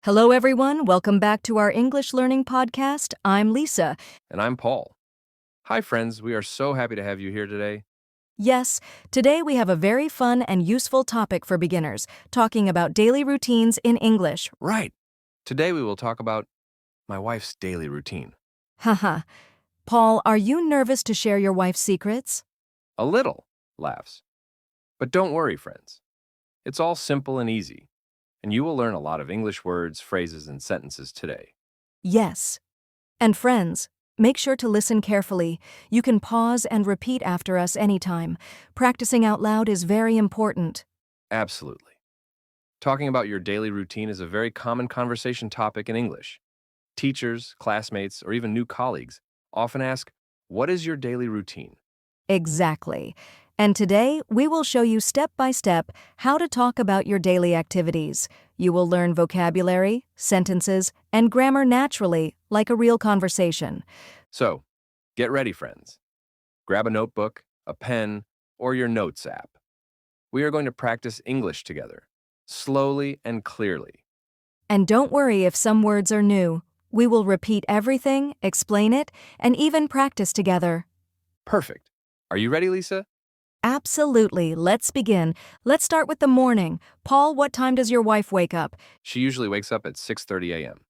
Hello, everyone. Welcome back to our English Learning Podcast. I'm Lisa. And I'm Paul. Hi, friends. We are so happy to have you here today. Yes, today we have a very fun and useful topic for beginners, talking about daily routines in English. Right. Today we will talk about my wife's daily routine. Haha. Paul, are you nervous to share your wife's secrets? A little, laughs. But don't worry, friends. It's all simple and easy, and you will learn a lot of English words, phrases, and sentences today. Yes. And friends, make sure to listen carefully. You can pause and repeat after us anytime. Practicing out loud is very important. Absolutely. Talking about your daily routine is a very common conversation topic in English. Teachers, classmates, or even new colleagues often ask, "What is your daily routine?" Exactly. And today, we will show you step by step how to talk about your daily activities. You will learn vocabulary, sentences, and grammar naturally, like a real conversation. So, get ready, friends. Grab a notebook, a pen, or your notes app. We are going to practice English together, slowly and clearly. And don't worry if some words are new. We will repeat everything, explain it, and even practice together. Perfect. Are you ready, Lisa? Absolutely. Let's begin. Let's start with the morning. Paul, what time does your wife wake up? She usually wakes up at 6:30 a.m.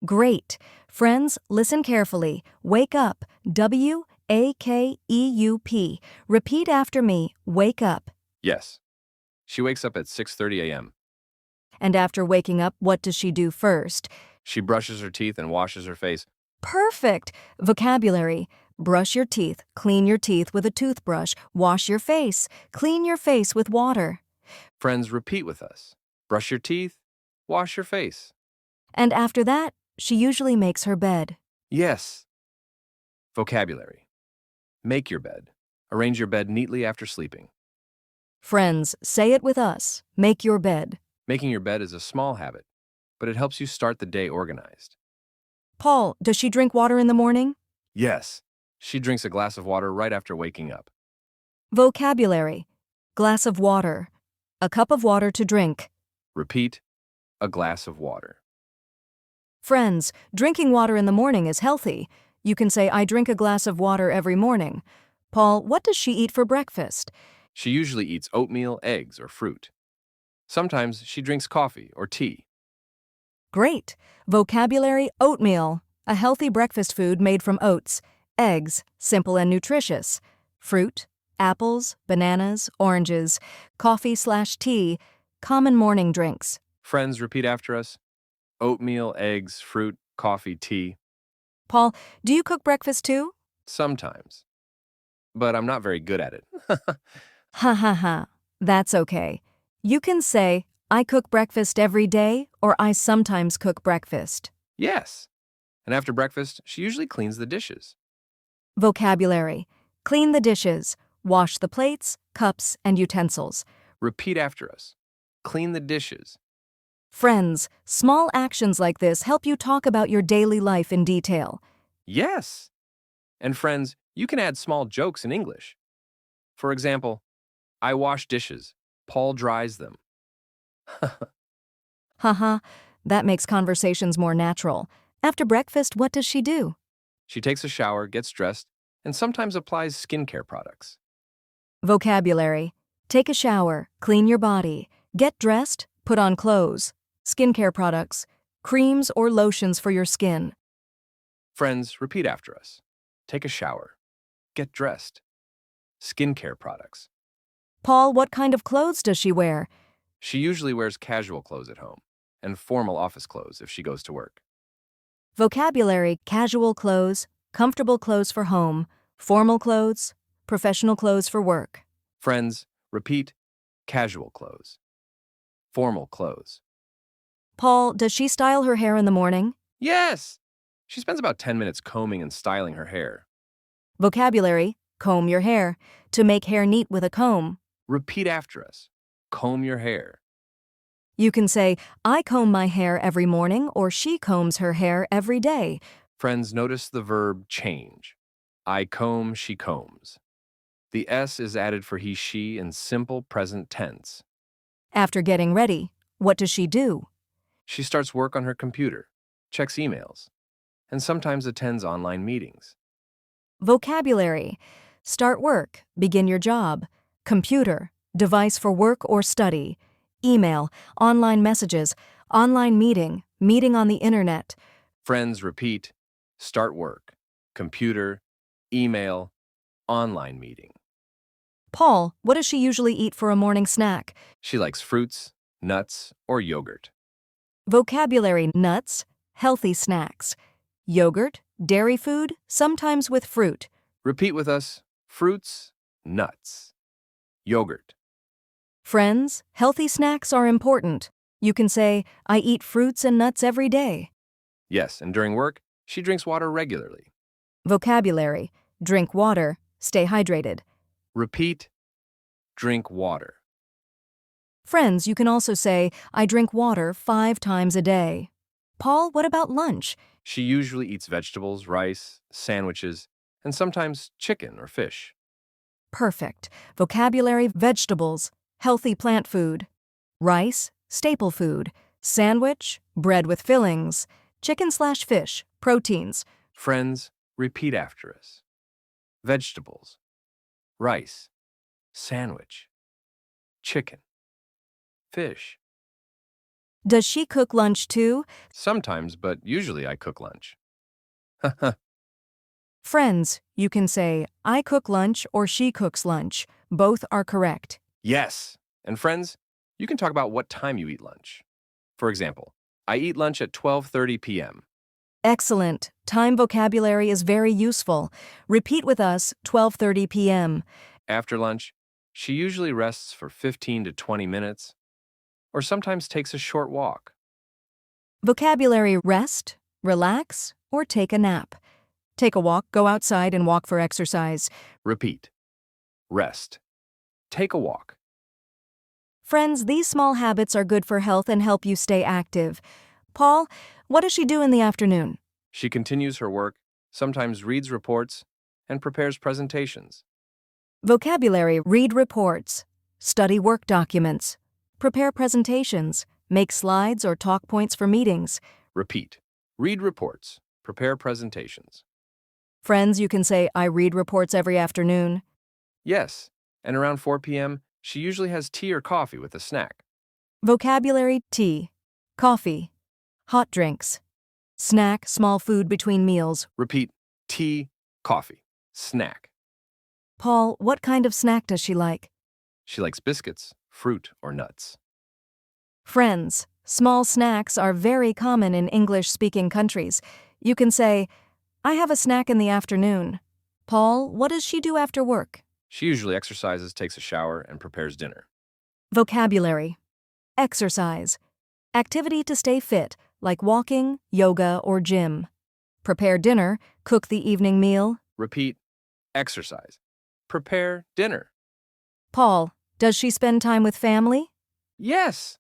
Great. Friends, listen carefully. Wake up. W-A-K-E-U-P. Repeat after me. Wake up. Yes. She wakes up at 6:30 a.m. And after waking up, what does she do first? She brushes her teeth and washes her face. Perfect. Vocabulary. Brush your teeth. Clean your teeth with a toothbrush. Wash your face. Clean your face with water. Friends, repeat with us. Brush your teeth, wash your face. And after that, she usually makes her bed. Yes. Vocabulary. Make your bed. Arrange your bed neatly after sleeping. Friends, say it with us. Make your bed. Making your bed is a small habit, but it helps you start the day organized. Paul, does she drink water in the morning? Yes. She drinks a glass of water right after waking up. Vocabulary. Glass of water. A cup of water to drink. Repeat, a glass of water. Friends, drinking water in the morning is healthy. You can say, I drink a glass of water every morning. Paul, what does she eat for breakfast? She usually eats oatmeal, eggs, or fruit. Sometimes she drinks coffee or tea. Great. Vocabulary, oatmeal. A healthy breakfast food made from oats. Eggs, simple and nutritious. Fruit, apples, bananas, oranges. Coffee/tea, common morning drinks. Friends, repeat after us. Oatmeal, eggs, fruit, coffee, tea. Paul, do you cook breakfast too? Sometimes. But I'm not very good at it. Ha ha ha. That's okay. You can say, I cook breakfast every day, or I sometimes cook breakfast. Yes. And after breakfast, she usually cleans the dishes. Vocabulary. Clean the dishes. Wash the plates, cups, and utensils. Repeat after us. Clean the dishes. Friends, small actions like this help you talk about your daily life in detail. Yes. And friends, you can add small jokes in English. For example, I wash dishes. Paul dries them. Haha, that makes conversations more natural. After breakfast, what does she do? She takes a shower, gets dressed, and sometimes applies skincare products. Vocabulary. Take a shower, clean your body, get dressed, put on clothes. Skincare products. Creams or lotions for your skin. Friends, repeat after us. Take a shower. Get dressed. Skincare products. Paul, what kind of clothes does she wear? She usually wears casual clothes at home and formal office clothes if she goes to work. Vocabulary, casual clothes, comfortable clothes for home, formal clothes, professional clothes for work. Friends, repeat, casual clothes. Formal clothes. Paul, does she style her hair in the morning? Yes! She spends about 10 minutes combing and styling her hair. Vocabulary, comb your hair, to make hair neat with a comb. Repeat after us. Comb your hair. You can say, I comb my hair every morning, or she combs her hair every day. Friends, notice the verb change. I comb, she combs. The S is added for he, she in simple present tense. After getting ready, what does she do? She starts work on her computer, checks emails, and sometimes attends online meetings. Vocabulary. Start work, begin your job. Computer, device for work or study. Email, online messages, online meeting, meeting on the internet. Friends repeat, start work, computer, email, online meeting. Paul, what does she usually eat for a morning snack? She likes fruits, nuts, or yogurt. Vocabulary. Nuts, healthy snacks. Yogurt, dairy food, sometimes with fruit. Repeat with us, fruits, nuts, yogurt. Friends, healthy snacks are important. You can say, I eat fruits and nuts every day. Yes, and during work, she drinks water regularly. Vocabulary. Drink water, stay hydrated. Repeat, drink water. Friends, you can also say, I drink water 5 times a day. Paul, what about lunch? She usually eats vegetables, rice, sandwiches, and sometimes chicken or fish. Perfect. Vocabulary. Vegetables, healthy plant food. Rice, staple food. Sandwich, bread with fillings. Chicken/fish, proteins. Friends, repeat after us. Vegetables, rice, sandwich, chicken, fish. Does she cook lunch too? Sometimes, but usually I cook lunch. Friends, you can say, I cook lunch or she cooks lunch. Both are correct. Yes. And friends, you can talk about what time you eat lunch. For example, I eat lunch at 12:30 p.m. Excellent. Time vocabulary is very useful. Repeat with us, 12:30 p.m. After lunch, she usually rests for 15 to 20 minutes, or sometimes takes a short walk. Vocabulary. Rest, relax, or take a nap. Take a walk, go outside and walk for exercise. Repeat. Rest. Take a walk. Friends, these small habits are good for health and help you stay active. Paul, what does she do in the afternoon? She continues her work, sometimes reads reports, and prepares presentations. Vocabulary. Read reports, study work documents, prepare presentations, make slides or talk points for meetings. Repeat. Read reports. Prepare presentations. Friends, you can say, I read reports every afternoon. Yes, and around 4 p.m., she usually has tea or coffee with a snack. Vocabulary. Tea, coffee, hot drinks. Snack, small food between meals. Repeat. Tea, coffee, snack. Paul, what kind of snack does she like? She likes biscuits, fruit, or nuts. Friends, small snacks are very common in English-speaking countries. You can say, I have a snack in the afternoon. Paul, what does she do after work? She usually exercises, takes a shower, and prepares dinner. Vocabulary. Exercise. Activity to stay fit, like walking, yoga, or gym. Prepare dinner, cook the evening meal. Repeat. Exercise. Prepare dinner. Paul, does she spend time with family? Yes.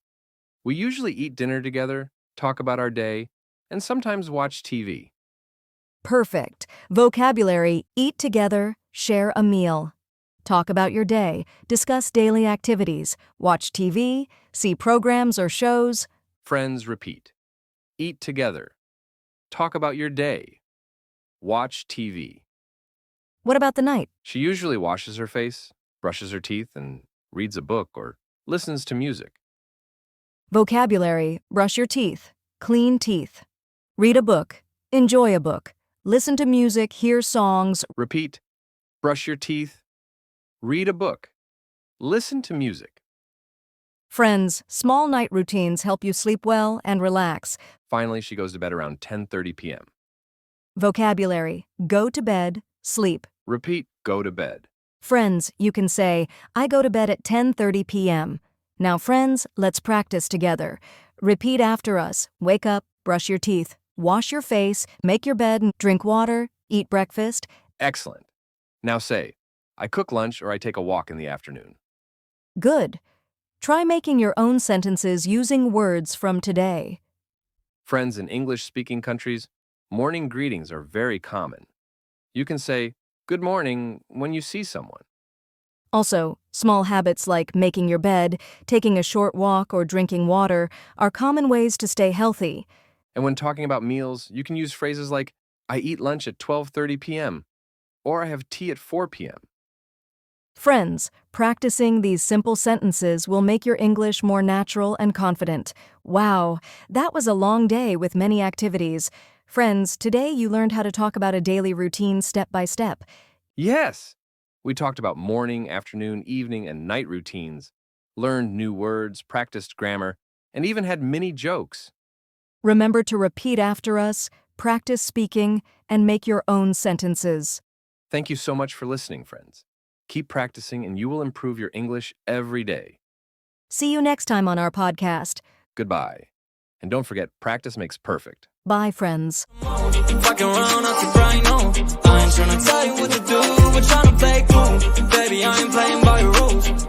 We usually eat dinner together, talk about our day, and sometimes watch TV. Perfect. Vocabulary. Eat together, share a meal. Talk about your day, discuss daily activities, watch TV, see programs or shows. Friends repeat. Eat together. Talk about your day. Watch TV. What about the night? She usually washes her face, brushes her teeth, and reads a book or listens to music. Vocabulary. Brush your teeth, clean teeth. Read a book, enjoy a book. Listen to music, hear songs. Repeat. Brush your teeth. Read a book. Listen to music. Friends, small night routines help you sleep well and relax. Finally, she goes to bed around 10:30 p.m. Vocabulary. Go to bed, sleep. Repeat. Go to bed. Friends, you can say, I go to bed at 10:30 p.m. Now, friends, let's practice together. Repeat after us. Wake up, brush your teeth, wash your face, make your bed, drink water, eat breakfast. Excellent. Now say, I cook lunch or I take a walk in the afternoon. Good. Try making your own sentences using words from today. Friends in English-speaking countries, morning greetings are very common. You can say, good morning when you see someone. Also, small habits like making your bed, taking a short walk, or drinking water are common ways to stay healthy. And when talking about meals, you can use phrases like, I eat lunch at 12:30 p.m. or I have tea at 4 p.m. Friends, practicing these simple sentences will make your English more natural and confident. Wow, that was a long day with many activities. Friends, today you learned how to talk about a daily routine step by step. Yes! We talked about morning, afternoon, evening, and night routines, learned new words, practiced grammar, and even had mini jokes. Remember to repeat after us, practice speaking, and make your own sentences. Thank you so much for listening, friends. Keep practicing and you will improve your English every day. See you next time on our podcast. Goodbye. And don't forget, practice makes perfect. Bye, friends. Fucking around, I can grind on. I ain't tryna tell you what to do, we're tryna play cool. Baby, I ain't playing by your rules.